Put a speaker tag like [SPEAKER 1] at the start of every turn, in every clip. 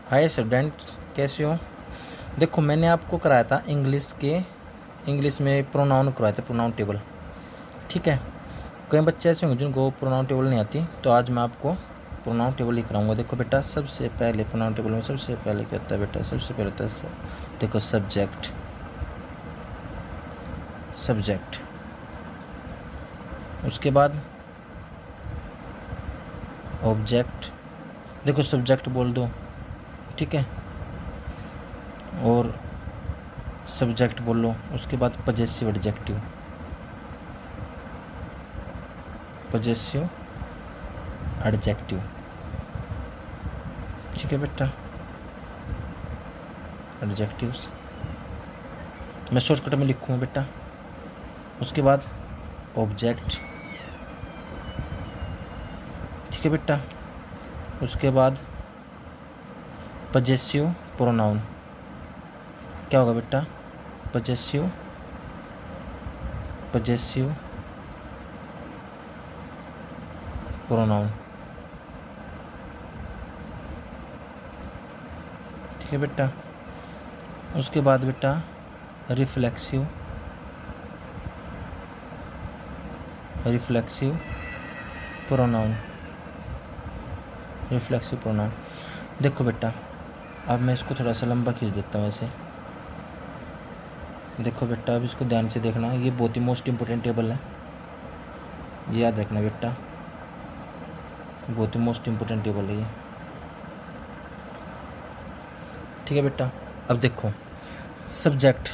[SPEAKER 1] Hi students, कैसे हो? देखो, मैंने आपको कराया था इंग्लिश में प्रोनाउन करवाए थे, प्रोनाउन टेबल। ठीक है, कई बच्चे ऐसे होंगे जिनको प्रोनाउन टेबल नहीं आती, तो आज मैं आपको प्रोनाउन टेबल ही कराऊंगा। देखो बेटा, सबसे पहले प्रोनाउन टेबल में सबसे पहले क्या होता है बेटा? सबसे पहले होता है देखो सब्जेक्ट। उसके बाद ऑब्जेक्ट। देखो सब्जेक्ट बोल दो, ठीक है, और सब्जेक्ट बोल लो। उसके बाद पजेसिव एडजेक्टिव, ठीक है बेटा, एडजेक्टिव्स मैं शॉर्टकट में लिखूँगा बेटा। उसके बाद ऑब्जेक्ट, ठीक है बेटा। उसके बाद पजेसिव प्रोनाउन, क्या होगा बेटा? पजेसिव प्रोनाउन, ठीक है बेटा। उसके बाद बेटा रिफ्लेक्सिव प्रोनाउन। देखो बेटा, अब मैं इसको थोड़ा सा लंबा खींच देता हूँ ऐसे। देखो बेटा, अब इसको ध्यान से देखना, ये बहुत ही मोस्ट इम्पोर्टेंट टेबल है, याद रखना बेटा, बहुत ही मोस्ट इम्पोर्टेंट टेबल है ये, ठीक है बेटा। अब देखो सब्जेक्ट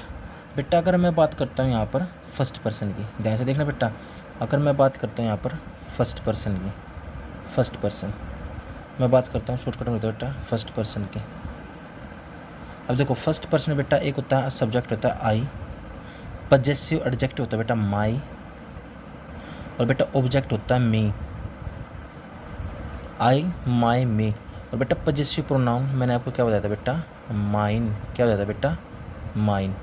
[SPEAKER 1] बेटा, अगर मैं बात करता हूँ यहाँ पर फर्स्ट पर्सन की, ध्यान से देखना बेटा, अगर मैं बात करता हूँ यहाँ पर फर्स्ट पर्सन की, मैं बात करता हूँ शॉर्टकट में बेटा फर्स्ट पर्सन की। अब देखो फर्स्ट पर्सन में बेटा एक होता है सब्जेक्ट होता है आई, पजेसिव एडजेक्टिव होता है बेटा माई, और बेटा ऑब्जेक्ट होता है मी, आई माई मी, और बेटा पजेसिव प्रोनाउन मैंने आपको क्या बताया था बेटा? माइन। क्या बताया था बेटा? माइन,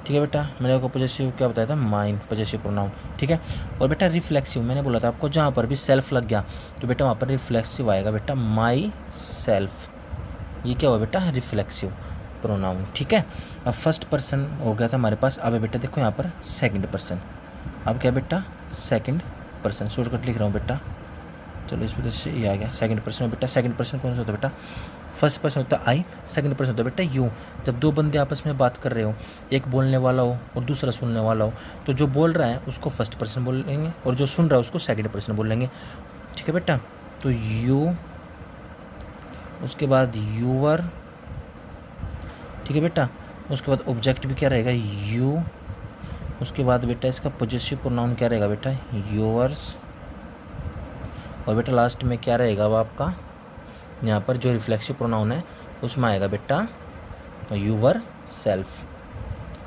[SPEAKER 1] ठीक है बेटा। मैंने आपको पजेसिव क्या बताया था? माइन, पजेसिव प्रोनाउन, ठीक है। और बेटा रिफ्लेक्सिव मैंने बोला था आपको, जहाँ पर भी सेल्फ लग गया तो बेटा वहाँ पर रिफ्लेक्सिव आएगा बेटा, माई सेल्फ। ये क्या हुआ बेटा? रिफ्लेक्सिव प्रोनाउन, ठीक है। अब फर्स्ट पर्सन हो गया था हमारे पास। अब बेटा देखो यहाँ पर सेकंड पर्सन। अब क्या बेटा? सेकंड पर्सन, शॉर्टकट लिख रहा हूँ बेटा, चलो इस वजह से ये आ गया सेकंड पर्सन में बेटा। सेकंड पर्सन कौन सा होता है बेटा? फर्स्ट पर्सन होता है आई, सेकंड पर्सन होता है बेटा यू। जब दो बंदे आपस में बात कर रहे हो, एक बोलने वाला हो और दूसरा सुनने वाला हो, तो जो बोल रहा है उसको फर्स्ट पर्सन बोलेंगे और जो सुन रहा है उसको सेकंड पर्सन बोलेंगे, ठीक है बेटा। तो यू, उसके बाद यूवर, ठीक है बेटा। उसके बाद ऑब्जेक्ट भी क्या रहेगा? यू। उसके बाद बेटा इसका पॉजिटिव प्रोनाउन क्या रहेगा बेटा? योर्स। और बेटा लास्ट में क्या रहेगा वो आपका, यहाँ पर जो रिफ्लेक्सिव प्रोनाउन है उसमें आएगा बेटा यूवर सेल्फ।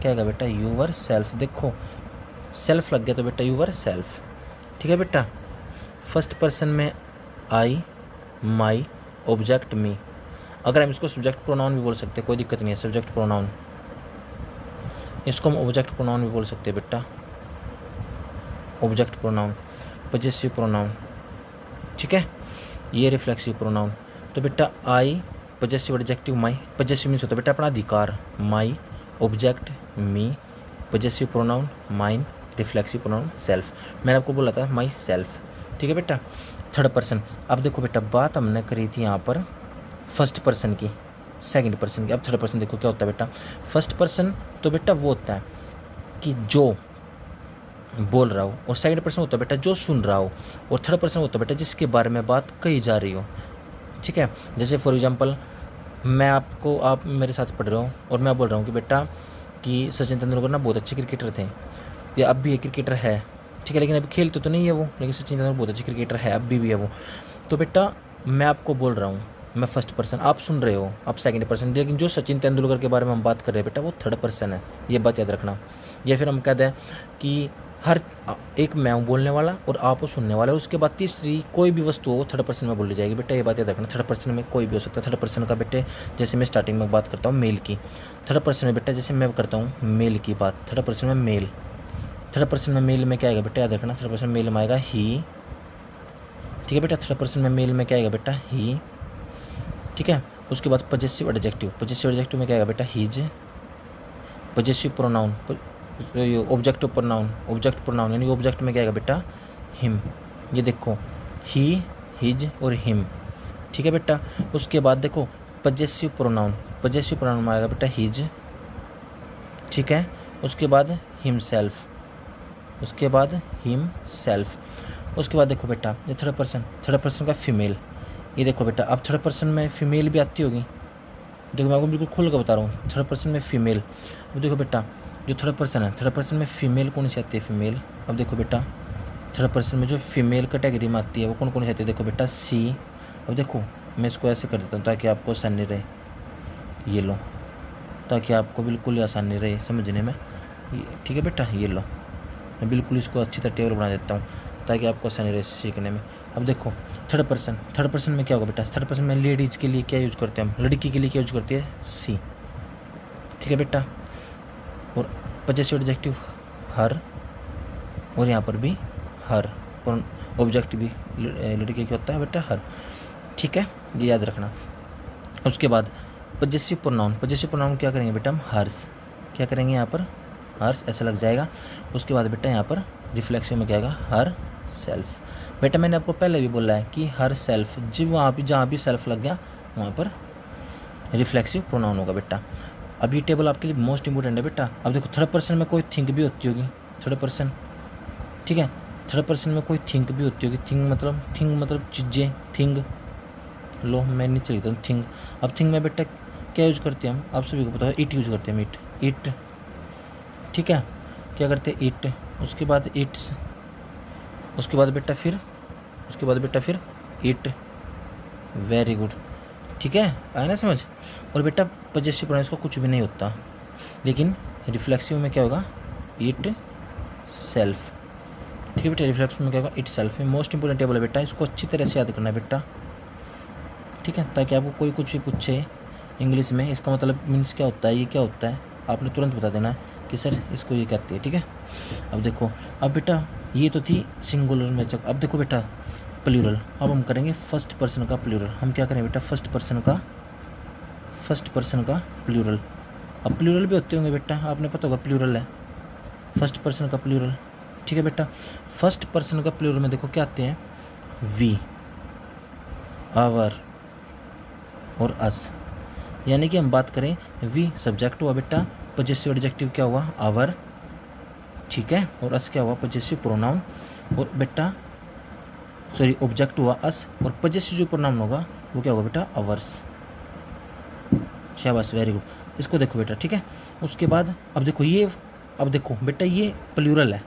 [SPEAKER 1] क्या आएगा बेटा? Your self. देखो सेल्फ लग गया तो बेटा यूवर सेल्फ, ठीक है बेटा। फर्स्ट पर्सन में आई, माई, ऑब्जेक्ट मी। अगर हम इसको सब्जेक्ट प्रोनाउन भी बोल सकते हैं, कोई दिक्कत नहीं है, सब्जेक्ट प्रोनाउन। इसको हम ऑब्जेक्ट प्रोनाउन भी बोल सकते हैं बेटा, ऑब्जेक्ट प्रोनाउन, पजेसिव प्रोनाउन, ठीक है। ये रिफ्लेक्सिव प्रोनाउन। तो बेटा I, possessive adjective my, possessive means होता है बेटा अपना अधिकार, my, object me, possessive pronoun mine, reflexive pronoun self. मैंने आपको बोला था माई सेल्फ, ठीक है बेटा। थर्ड पर्सन, अब देखो बेटा बात हमने करी थी यहाँ पर फर्स्ट पर्सन की, सेकंड पर्सन की। अब थर्ड पर्सन देखो क्या होता है बेटा। फर्स्ट पर्सन तो बेटा वो होता है कि जो बोल रहा हो, और सेकंड पर्सन होता है बेटा जो सुन रहा हो, और थर्ड पर्सन होता है बेटा जिसके बारे में बात कही जा रही हो, ठीक है। जैसे फॉर एग्जांपल आप मेरे साथ पढ़ रहे हो और मैं बोल रहा हूँ कि बेटा कि सचिन तेंदुलकर ना बहुत अच्छे क्रिकेटर थे, या अब भी एक क्रिकेटर है, ठीक है, लेकिन अभी खेलते तो नहीं है वो, लेकिन सचिन तेंदुलकर बहुत अच्छे क्रिकेटर है, अभी भी है वो। तो बेटा मैं आपको बोल रहा हूँ, मैं फर्स्ट पर्सन, आप सुन रहे हो, आप सेकंड पर्सन, लेकिन जो सचिन तेंदुलकर के बारे में हम बात कर रहे हैं बेटा वो थर्ड पर्सन है, ये बात याद रखना। या फिर हम कह दें कि हर एक मैं हूँ बोलने वाला और आप वो सुनने वाला है, उसके बाद तीसरी कोई भी वस्तु हो थर्ड पर्सन में बोली जाएगी बेटा, ये बात याद रखना। थर्ड पर्सन में कोई भी हो सकता है। थर्ड पर्सन का बेटे जैसे मैं स्टार्टिंग में बात करता हूँ मेल की, थर्ड पर्सन में बेटा जैसे मैं करता हूँ मेल की बात, थर्ड पर्सन में मेल। थर्ड पर्सन में मेल में क्या आएगा बेटा? याद रखना, थर्ड पर्सन मेल में आएगा ही, ठीक है बेटा। थर्ड पर्सन में मेल में क्या आएगा बेटा? ही, ठीक है। उसके बाद पजेसिव एडजेक्टिव, पजेसिव एडजेक्टिव में क्या आएगा बेटा, his. Possessive pronoun, objective pronoun, object pronoun यानी ऑब्जेक्ट में क्या आएगा बेटा, हिम। ये देखो ही, हिज और हिम, ठीक है बेटा। उसके बाद देखो पजेसिव प्रोनाउन, पजेसिव प्रोनाउन में आएगा बेटा हिज, ठीक है। उसके बाद हिमसेल्फ, उसके बाद हिमसेल्फ। उसके बाद देखो बेटा ये थर्ड पर्सन, थर्ड पर्सन का फीमेल। ये देखो बेटा अब थर्ड पर्सन में फीमेल भी आती होगी, देखो मैं आपको बिल्कुल खोल कर बता रहा हूँ, थर्ड पर्सन में फीमेल। अब देखो बेटा जो थर्ड पर्सन है, थर्ड पर्सन में फीमेल कौन सी आती है, फीमेल। अब देखो बेटा थर्ड पर्सन में जो फीमेल कैटेगरी में आती है वो कौन कौन सी आती है, देखो बेटा सी। अब देखो मैं इसको ऐसे कर देता हूँ ताकि आपको आसानी रहे, ये लो, ताकि आपको बिल्कुल ही आसानी रहे समझने में, ठीक है बेटा। ये लो मैं बिल्कुल इसको अच्छी तरह टेबल बना देता हूँ ताकि आपको आसानी रहे सीखने में। अब देखो थर्ड पर्सन, थर्ड पर्सन में क्या होगा बेटा, थर्ड पर्सन में लेडीज़ के लिए क्या यूज करते हैं हम, लड़की के लिए क्या यूज करती है, सी, ठीक है बेटा। और पजेसिव एडजेक्टिव हर, और यहाँ पर भी हर, और ऑब्जेक्ट भी लड़के क्या होता है बेटा, हर, ठीक है, ये याद रखना। उसके बाद पजेसिव प्रोनाउन, पजेसिव प्रोनाउन क्या करेंगे बेटा हम, हर्स, क्या करेंगे यहाँ पर, हर्स ऐसा लग जाएगा। उसके बाद बेटा यहाँ पर रिफ्लेक्सिव में क्या आएगा, हर सेल्फ। बेटा मैंने आपको पहले भी बोला है कि हर सेल्फ, जब वहाँ भी जहाँ भी सेल्फ लग गया वहाँ पर रिफ्लेक्सिव प्रोनाउन होगा बेटा। अब ये टेबल आपके लिए मोस्ट इंपॉर्टेंट है बेटा। अब देखो थर्ड पर्सन में कोई थिंक भी होती होगी, थर्ड पर्सन, ठीक है, थर्ड पर्सन में कोई थिंक भी होती होगी, थिंग मतलब चीज़ें, थिंग, लो मैं नीचे लिखता हूँ थिंग। अब थिंग में बेटा क्या यूज करते हैं हम, आप सभी को पता है, इट यूज करते हैं, इट, इट, ठीक है, क्या करते हैं, इट। उसके बाद इट्स, उसके बाद बेटा फिर, उसके बाद बेटा फिर इट, वेरी गुड, ठीक है, आया ना समझ। और बेटा पजेसिव प्रोनाउन इसका कुछ भी नहीं होता, लेकिन रिफ्लेक्सिव में क्या होगा, इट सेल्फ, ठीक है बेटा, रिफ्लेक्सिव में क्या होगा, it self. Most important table है बेटा, इसको अच्छी तरह से याद करना है बेटा, ठीक है, ताकि आपको कोई कुछ भी पूछे इंग्लिश में इसका मतलब मीन्स क्या होता है, ये क्या होता है, आपने तुरंत बता देना है कि सर इसको ये कहते हैं, ठीक है। अब देखो, अब बेटा ये तो थी सिंगुलर में चक। अब देखो बेटा प्लूरल, अब हम करेंगे फर्स्ट पर्सन का प्लूरल। हम क्या करें बेटा, फर्स्ट पर्सन का, फर्स्ट पर्सन का प्लूरल। अब प्लूरल भी होते होंगे बेटा, आपने पता होगा प्लूरल है, फर्स्ट पर्सन का प्लूरल, ठीक है बेटा। फर्स्ट पर्सन का प्लूरल में देखो क्या आते हैं, वी, आवर और अस, यानी कि हम बात करें वी सब्जेक्ट हुआ बेटा, पजेसिव एडजेक्टिव क्या हुआ, आवर, ठीक है, और अस क्या हुआ, पजेसिव प्रोनाउन, और बेटा सॉरी ऑब्जेक्ट हुआ अस, और पजेसिव जो प्रोनाउन होगा वो क्या होगा बेटा, अवर्स, शाबाश, वेरी गुड। इसको देखो बेटा, ठीक है। उसके बाद अब देखो ये, अब देखो बेटा ये प्लूरल है,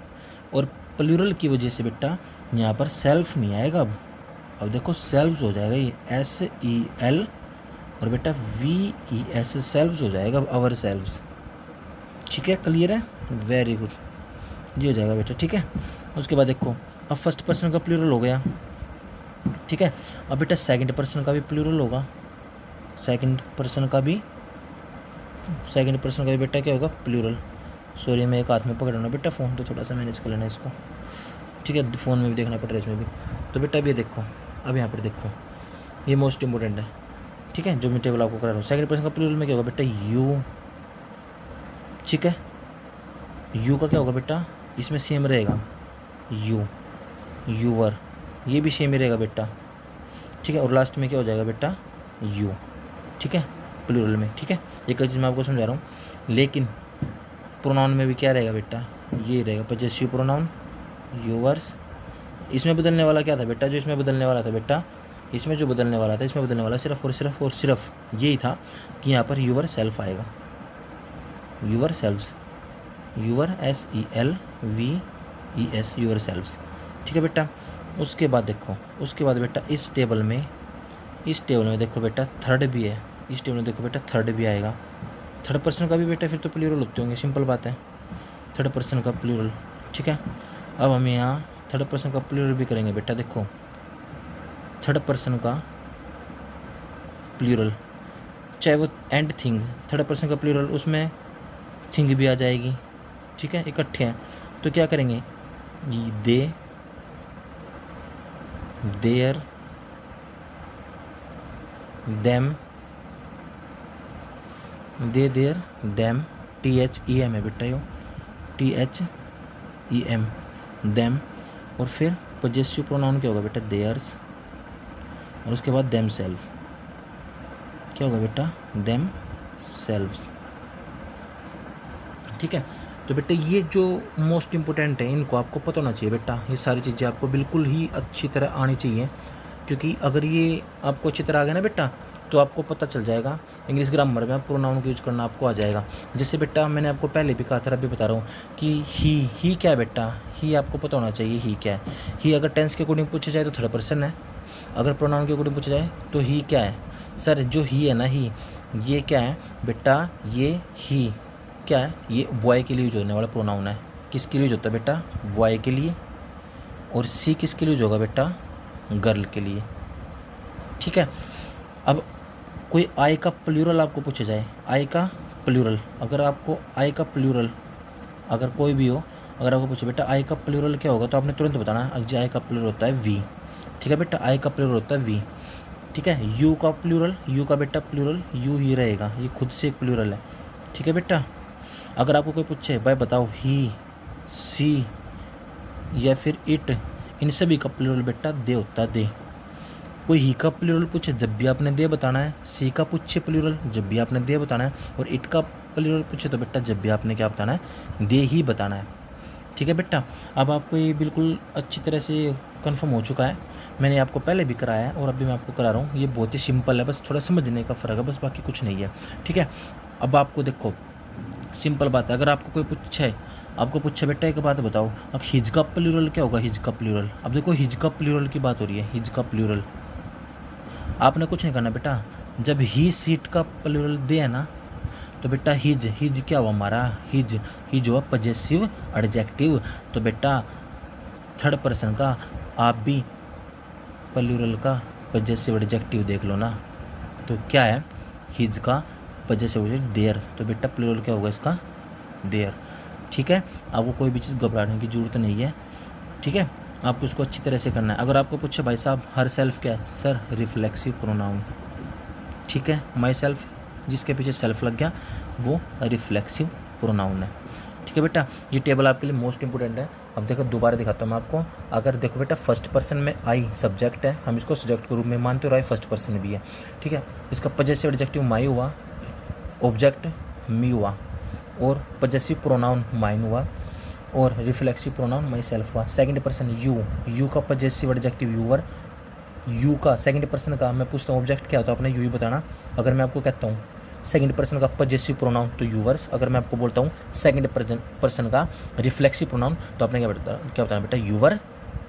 [SPEAKER 1] और प्लूरल की वजह से बेटा यहाँ पर सेल्फ नहीं आएगा। अब देखो सेल्व्स हो जाएगा, ये SEL और बेटा VES, सेल्व्स हो जाएगा, अवर सेल्व्स, ठीक है, क्लियर है, वेरी गुड, ये हो जाएगा बेटा, ठीक है। उसके बाद देखो अब फर्स्ट पर्सन का प्लूरल हो गया, ठीक है। अब बेटा सेकंड पर्सन का भी प्लूरल होगा, सेकंड पर्सन का भी बेटा क्या होगा, प्लूरल। सॉरी मैं एक हाथ में पकड़ रहा हूँ बेटा फ़ोन, तो थोड़ा सा मैनेज कर लेना इसको, ठीक है, फ़ोन में भी देखना पड़ रहा है इसमें भी। तो बेटा अब ये देखो, अब यहाँ पर देखो ये मोस्ट इंपॉर्टेंट है, ठीक है, जो मैं टेबल आपको करा रहा हूँ। सेकंड पर्सन का प्लूरल में क्या होगा बेटा, यू, ठीक है, यू का क्या होगा बेटा, इसमें सेम रहेगा, यू, यूवर, ये भी सेम ही रहेगा बेटा, ठीक है, और लास्ट में क्या हो जाएगा बेटा, यू, ठीक है, प्लूरल में, ठीक है। एक चीज़ मैं आपको समझा रहा हूँ, लेकिन प्रोनाउन में भी क्या रहेगा बेटा, ये रहेगा पजेसिव प्रोनाउन, यूवर्स। इसमें बदलने वाला क्या था बेटा, जो इसमें बदलने वाला था बेटा, इसमें जो बदलने वाला था, इसमें बदलने वाला सिर्फ और सिर्फ यही था कि यहाँ पर यूवर सेल्फ आएगा, your selves, your SELVES, your selves, ठीक है बेटा। उसके बाद देखो, उसके बाद बेटा इस टेबल में देखो बेटा थर्ड भी है, इस टेबल में देखो बेटा थर्ड भी आएगा, थर्ड पर्सन का भी बेटा फिर तो प्लूरल होते होंगे, सिंपल बात है, थर्ड पर्सन का प्लूरल, ठीक है। अब हम यहाँ थर्ड पर्सन का प्लूरल भी करेंगे बेटा, देखो थर्ड पर्सन का प्लूरल, चाहे वो एंड थिंग, थर्ड पर्सन का प्लूरल, उसमें थिंग भी आ जाएगी, ठीक है, इकट्ठे हैं, तो क्या करेंगे, they, there, them, they, there, them, THEM है बेटा यो, THEM, देम। और फिर पजेसिव प्रोनाउन क्या होगा बेटा, देयर्स, और उसके बाद देम सेल्फ, क्या होगा बेटा, देम सेल्व्स। ठीक है, तो बेटा ये जो मोस्ट इम्पोर्टेंट है इनको आपको पता होना चाहिए बेटा, ये सारी चीज़ें आपको बिल्कुल ही अच्छी तरह आनी चाहिए, क्योंकि अगर ये आपको अच्छी तरह आ गया ना बेटा तो आपको पता चल जाएगा इंग्लिश ग्रामर में प्रोनाउन को यूज करना आपको आ जाएगा। जैसे बेटा मैंने आपको पहले भी कहा था, अभी बता रहा हूँ कि ही क्या है बेटा, ही आपको पता होना चाहिए ही क्या है। ही अगर टेंस के अकॉर्डिंग पूछा जाए तो थर्ड पर्सन है, अगर प्रोनाउन के अकॉर्डिंग पूछा जाए तो ही क्या है। सर जो ही है ना, ही ये क्या है बेटा, ये ही क्या है, ये बॉय के लिए यूज होने वाला प्रोनाउन है। किसके लिए यूज होता है बेटा, बॉय के लिए। और सी किसके लिए यूज होगा बेटा, गर्ल के लिए। ठीक है, अब कोई आई का प्लूरल आपको पूछा जाए, आई का प्लूरल, अगर आपको आई का प्लूरल अगर कोई भी हो, अगर आपको पूछे बेटा आई का प्लूरल क्या होगा, तो आपने तुरंत बताना है जी आई का प्लूरल होता है वी। ठीक है बेटा, आई का प्लूरल होता है वी। ठीक है, यू का प्लूरल, यू का बेटा प्लूरल यू ही रहेगा, ये खुद से एक प्लूरल है। ठीक है बेटा, अगर आपको कोई पूछे भाई बताओ ही, सी या फिर इट, इन सभी का प्लूरल बेटा दे होता है दे। कोई ही का प्लूरल पूछे जब भी आपने दे बताना है, सी का पूछे प्लूरल जब भी आपने दे बताना है, और इट का प्लूरल पूछे तो बेटा जब भी आपने क्या बताना है, दे ही बताना है। ठीक है बेटा, अब आपको ये बिल्कुल अच्छी तरह से कंफर्म हो चुका है, मैंने आपको पहले भी कराया है और अभी मैं आपको करा रहा हूँ। ये बहुत ही सिंपल है, बस थोड़ा समझने का फ़र्क है, बस बाकी कुछ नहीं है। ठीक है, अब आपको देखो सिंपल बात है, अगर आपको कोई पूछे, आपको पूछे बेटा एक बात बताओ, अब हिज का प्लूरल क्या होगा, हिज का प्लूरल। अब देखो हिज का प्लूरल की बात हो रही है, हिज का प्लूरल आपने कुछ नहीं करना बेटा, जब ही सीट का प्लूरल दे है ना तो बेटा हिज, हिज क्या हुआ हमारा, हिज हुआ पजेसिव एडजेक्टिव। तो बेटा थर्ड पर्सन का आप भी प्लूरल का पजेसिव एडजेक्टिव देख लो ना, तो क्या है, हिज का पजेसिव देयर, तो बेटा प्लूरल क्या होगा इसका, देयर। ठीक है, आपको कोई भी चीज़ घबराने की ज़रूरत नहीं है। ठीक है, आपको उसको अच्छी तरह से करना है। अगर आपको पूछे भाई साहब हर सेल्फ क्या है, सर रिफ्लेक्सिव प्रोनाउन। ठीक है, माई सेल्फ जिसके पीछे सेल्फ लग गया वो रिफ्लेक्सिव प्रोनाउन है। ठीक है बेटा, ये टेबल आपके लिए मोस्ट इंपोर्टेंट है। अब देखो दोबारा दिखाता हूँ मैं आपको, अगर देखो बेटा फर्स्ट पर्सन में आई सब्जेक्ट है, हम इसको सब्जेक्ट के रूप में मानते हो, आई फर्स्ट पर्सन में भी है। ठीक है, इसका पजेसिव एडजेक्टिव माई हुआ, ऑब्जेक्ट मी हुआ, और पजेसिव प्रोनाउन माइन हुआ, और रिफ्लेक्सिव प्रोनाउन माई सेल्फ हुआ। सेकंड पर्सन यू, यू का पजेसिव एडजेक्टिव यूवर, यू का सेकंड पर्सन का मैं पूछता हूँ ऑब्जेक्ट क्या होता है, आपने यू ही बताना। अगर मैं आपको कहता हूँ सेकंड पर्सन का पजेसिव प्रोनाउन तो यूवर्स, अगर मैं आपको बोलता हूँ सेकंड पर्सन का रिफ्लेक्सिव प्रोनाउन तो आपने क्या बताना बेटा, यूवर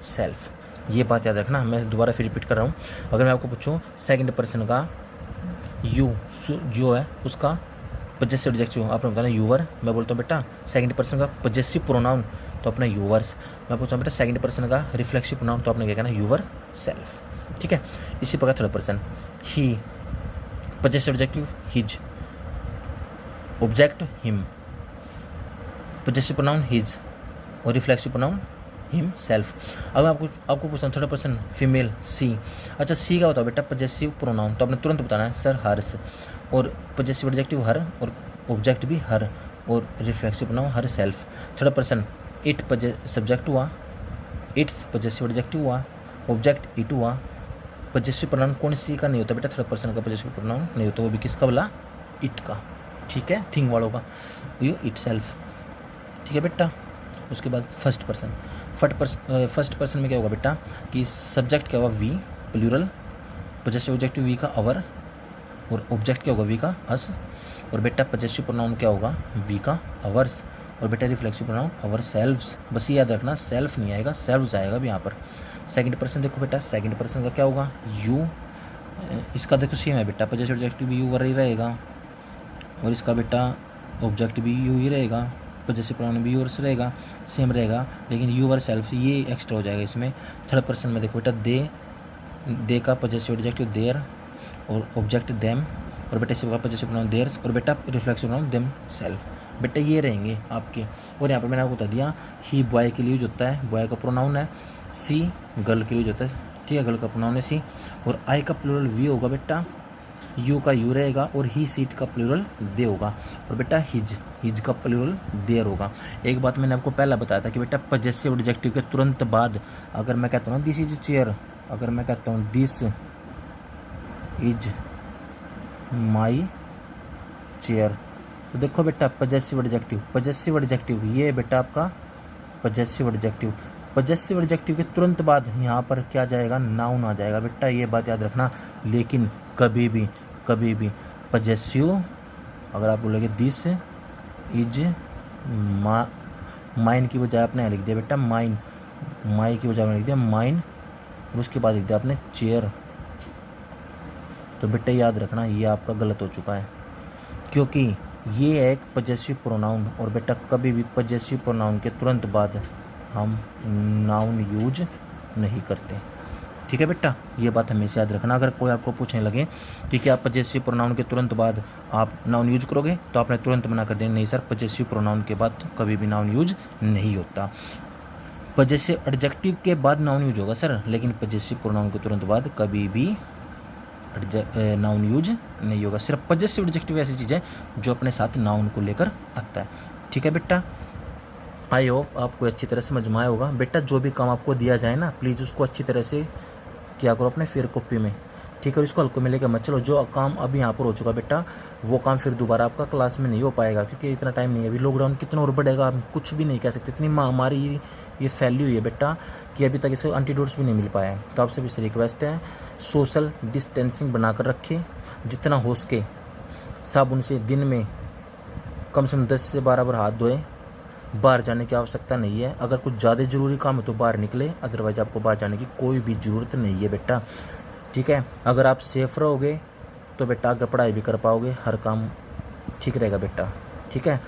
[SPEAKER 1] सेल्फ। ये बात याद रखना, मैं दोबारा फिर रिपीट कर रहा हूँ। अगर मैं आपको पूछूँ सेकंड पर्सन का यू जो है उसका पजेसिव एडजेक्टिव आपने बताना यूवर, मैं बोलता हूँ बेटा सेकंड पर्सन का पजेसिव प्रोनाउन तो अपना यूवर्स, मैं पूछता हूँ बेटा सेकंड पर्सन का रिफ्लेक्सिव प्रोनाउन तो आपने क्या कहना, यूवर सेल्फ। ठीक है, इसी प्रकार थर्ड पर्सन ही, possessive adjective his, object him, possessive pronoun his, और रिफ्लेक्सिव प्रोनाउन हिम सेल्फ। अब आपको पूछता हूँ थर्ड पर्सन फीमेल सी। अच्छा सी का बताओ बेटा पजेसिव प्रोनाउन, तो आपने तुरंत बताना है सर हर्स, और पजेसिव एडजेक्टिव हर, और ऑब्जेक्ट भी हर, और reflexive pronoun her self. Third person it subject हुआ, इट्स पजेसिव एडजेक्टिव हुआ, ऑब्जेक्ट इट हुआ, पजेसिव प्रोनाउन कौन सी का नहीं होता बेटा, थर्ड पर्सन का पजेसिव प्रोनाउन नहीं होता, वो भी किसका बोला, इट का। ठीक है, थिंग वालों का, यू इट सेल्फ। ठीक है बेटा, उसके बाद फर्स्ट पर्सन में क्या होगा बेटा कि सब्जेक्ट क्या होगा we plural, possessive adjective we का अवर, और ऑब्जेक्ट क्या होगा वी का अस, और बेटा पजेसिव प्रोनाउन क्या होगा वी का अवर्स, और बेटा रिफ्लेक्सिव प्रोनाउन अवर सेल्व्स। बस ये याद रखना सेल्फ नहीं आएगा, सेल्व्स आएगा भी यहाँ पर। सेकंड पर्सन देखो बेटा, सेकंड पर्सन का क्या होगा यू, इसका देखो सेम है बेटा, पजेसिव एडजेक्टिव भी यू वर ही रहेगा, और इसका बेटा ऑब्जेक्ट भी यू ही रहेगा, पजेसिव प्रोनाउन भी यूवर्स रहेगा, सेम रहेगा, लेकिन यूवर सेल्फ ये एक्स्ट्रा हो जाएगा इसमें। थर्ड पर्सन में देखो बेटा दे का पजेसिव एडजेक्टिव देयर, और ऑब्जेक्ट देम, और बेटा इसका पजेसिव प्रोनाउन देयर्स, और बेटा रिफ्लेक्सिव प्रोनाउन देम सेल्फ। बेटा ये रहेंगे आपके। और यहाँ पर मैंने आपको बता दिया ही बॉय के लिए यूज होता है, बॉय का प्रोनाउन है, सी गर्ल के लिए यूज होता है, ठीक है, गर्ल का प्रोनाउन है सी, और आई का प्लूरल वी होगा बेटा, यू का यू रहेगा और ही सीट का प्लूरल दे होगा। और बेटा हिज का प्लूरल देयर होगा। एक बात मैंने आपको पहला बताया था कि बेटा पजेसिव एडजेक्टिव के तुरंत बाद अगर मैं कहता हूँ दिस इज चेयर, अगर मैं कहता हूँ दिस इज माई चेयर, तो देखो बेटा पजेसिव एडजेक्टिव ये बेटा आपका पजेसिव एडजेक्टिव। पजेसिव एडजेक्टिव के तुरंत बाद यहाँ पर क्या जाएगा, नाउन आ जाएगा बेटा, ये बात याद रखना। लेकिन कभी भी पजेसिव अगर आप बोलोगे दिस इज माइन की बजाय आपने लिख दिया बेटा माइन, माई की बजाय आपने लिख दिया माइन, और उसके बाद लिख दिया आपने चेयर, तो बेटा याद रखना ये आपका गलत हो चुका है, क्योंकि ये है एक पजेसिव प्रोनाउन। और बेटा कभी भी पजेसिव प्रोनाउन के तुरंत बाद हम नाउन यूज नहीं करते, ठीक है बेटा, ये बात हमेशा याद रखना। अगर कोई आपको पूछने लगे कि क्या पजेसिव प्रोनाउन के तुरंत बाद आप नाउन यूज करोगे, तो आपने तुरंत मना कर देना, नहीं सर पजेसिव प्रोनाउन के बाद कभी भी नाउन यूज नहीं होता। पजेसिव एडजेक्टिव के बाद नाउन यूज होगा सर, लेकिन पजेसिव प्रोनाउन के तुरंत बाद कभी भी नाउन यूज नहीं होगा। सिर्फ पजेसिव एडजेक्टिव ऐसी चीज़ है जो अपने साथ नाउन को लेकर आता है, ठीक है बेटा। आई होप आपको अच्छी तरह समझ में आया होगा। बेटा जो भी काम आपको दिया जाए ना, प्लीज़ उसको अच्छी तरह से क्या करो अपने फेयर कॉपी में, ठीक है, और इसको हल्के में लेकर मत चलो। जो काम अभी यहाँ पर हो चुका बेटा, वो काम फिर दोबारा आपका क्लास में नहीं हो पाएगा, क्योंकि इतना टाइम नहीं है। अभी लॉकडाउन कितना और बढ़ेगा, आप कुछ भी नहीं कह सकते। इतनी महामारी ये फैली हुई है बेटा कि अभी तक इसे एंटीडोट्स भी नहीं मिल पाया है। तो आपसे भी रिक्वेस्ट है, सोशल डिस्टेंसिंग बनाकर रखें, जितना हो सके साबुन से दिन में कम से कम 10 से 12 बार हाथ धोएं। बाहर जाने की आवश्यकता नहीं है, अगर कुछ ज़्यादा ज़रूरी काम है तो बाहर निकले, अदरवाइज़ आपको बाहर जाने की कोई भी ज़रूरत नहीं है बेटा, ठीक है। अगर आप सेफ रहोगे तो बेटा आगे पढ़ाई भी कर पाओगे, हर काम ठीक रहेगा बेटा, ठीक है।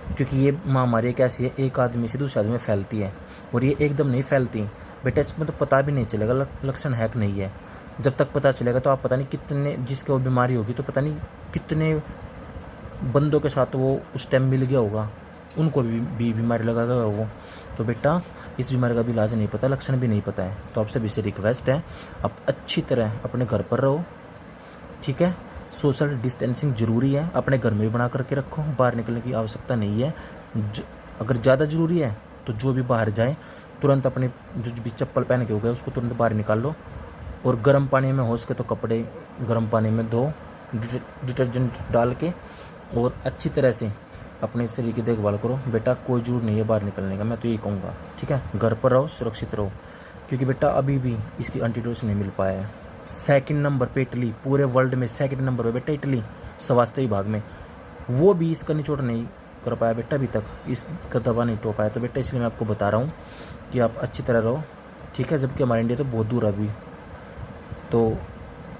[SPEAKER 1] क्योंकि ये महामारी एक ऐसी है, एक आदमी से दूसरे आदमी में फैलती है, और ये एकदम नहीं फैलती बेटा, इसमें तो पता भी नहीं चलेगा लक्षण है कि नहीं है। जब तक पता चलेगा तो आप पता नहीं कितने, जिसके वो बीमारी होगी तो पता नहीं कितने बंदों के साथ वो उस टाइम मिल गया होगा, उनको भी बीमारी लगा गया वो। तो बेटा इस बीमारी का भी इलाज नहीं पता, लक्षण भी नहीं पता है। तो आपसे भी से रिक्वेस्ट है, आप अच्छी तरह अपने घर पर रहो, ठीक है। सोशल डिस्टेंसिंग ज़रूरी है, अपने घर में भी बना करके रखो, बाहर निकलने की आवश्यकता नहीं है। अगर ज़्यादा ज़रूरी है तो जो भी बाहर जाए तुरंत अपने जो भी चप्पल पहन के हो गए उसको तुरंत बाहर निकाल लो, और गर्म पानी में हो सके तो कपड़े गर्म पानी में धो, डिटर्जेंट डाल के, और अच्छी तरह से अपने शरीर की देखभाल करो बेटा। कोई जरूर नहीं है बाहर निकलने का, मैं तो यही कहूँगा, ठीक है। घर पर रहो, सुरक्षित रहो, क्योंकि बेटा अभी भी इसकी एंटीडोट नहीं मिल पाया है। सेकंड नंबर पे इटली, पूरे वर्ल्ड में सेकंड नंबर पे बेटा इटली स्वास्थ्य विभाग में, वो भी इसका निचोड़ नहीं कर पाया बेटा, अभी तक इसका दवा नहीं टो पाया। तो बेटा इसलिए मैं आपको बता रहा हूँ कि आप अच्छी तरह रहो, ठीक है, जबकि हमारा इंडिया तो बहुत दूर है अभी। तो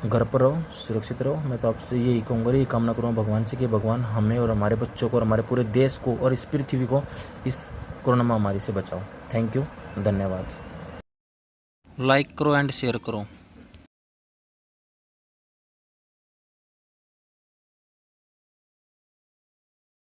[SPEAKER 1] घर पर रहो, सुरक्षित रहो। मैं तो आपसे यही कहूँगा, यही कामना करूँगा भगवान से कि भगवान हमें और हमारे बच्चों को और हमारे पूरे देश को और इस पृथ्वी को इस कोरोना महामारी से बचाओ। थैंक यू, धन्यवाद। लाइक करो एंड शेयर करो।